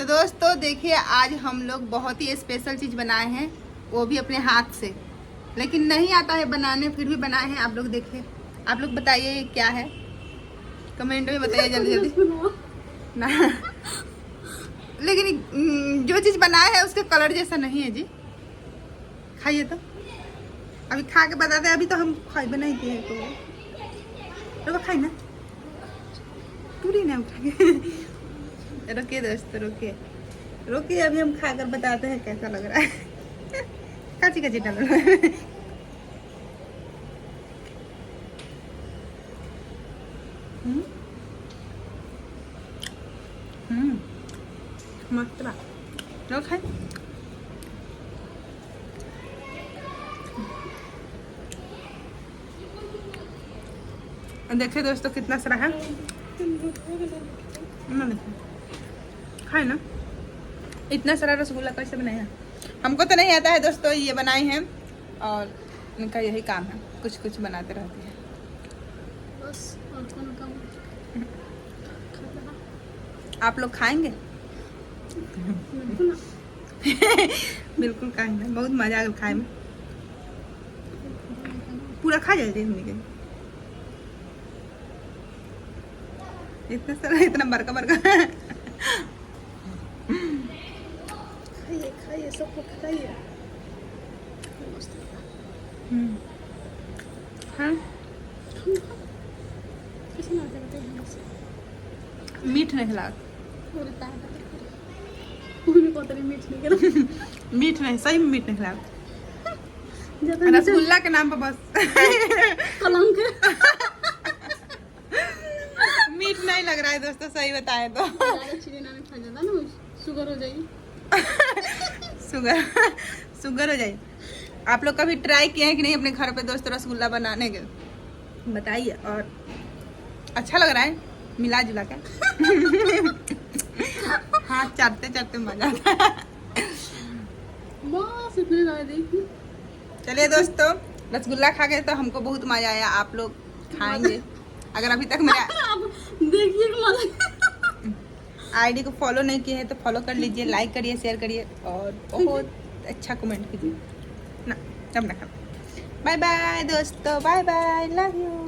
दोस्तों देखिए, आज हम लोग बहुत ही स्पेशल चीज़ बनाए हैं, वो भी अपने हाथ से। लेकिन नहीं आता है बनाने, फिर भी बनाए हैं। आप लोग देखिए, आप लोग बताइए क्या है, कमेंट में बताइए जल्दी जल्दी ना। लेकिन जो चीज़ बनाए है उसके कलर जैसा नहीं है जी। खाइए तो, अभी खा के बताते हैं। अभी तो हम खाई बनाई किए तो खाई ना, पूरी ना उठा के। रुकिए दोस्तों, रुकिए रुकिए, अभी हम खाकर बताते हैं कैसा लग रहा है। काची काची डाल मस्त बा, लो खाए। देखिए दोस्तों कितना सारा है, खाए ना। इतना सारा रसगुल्ला कैसे बनाया है? हमको तो नहीं आता है दोस्तों, ये बनाए हैं और इनका यही काम है, कुछ कुछ बनाते रहती है बस। और कौन काम? आप लोग खाएंगे? बिल्कुल खाएंगे, बहुत मजा आएगा खाए में। पूरा खा जाए हमने, इतना सारा, इतना बड़का बड़का। खाइए खाइए, सबको खाइए। हाँ, मीठ नहीं लगा, मीठ नहीं, सही में मीठ नहीं लगा। रसगुल्ला के नाम पर बस कलंक। मीठ नहीं लग रहा है दोस्तों, सही बताए तो। शुगर हो जाएगी। शुगर हो जाएगी। आप लोग कभी ट्राई किए हैं कि नहीं अपने घर पे दोस्तों रसगुल्ला बनाने के? बताइए। और अच्छा लग रहा है मिला जुला के। हाथ चाटते चाटते मजा आता है। चलिए दोस्तों, रसगुल्ला खा के तो हमको बहुत मजा आया। आप लोग खाएंगे अगर अभी तक मेरा देखिए आईडी को फॉलो नहीं किए हैं तो फॉलो कर लीजिए, लाइक करिए, शेयर करिए और बहुत अच्छा कमेंट कीजिए ना। जब ना, बाय बाय दोस्तों, बाय बाय, लव यू।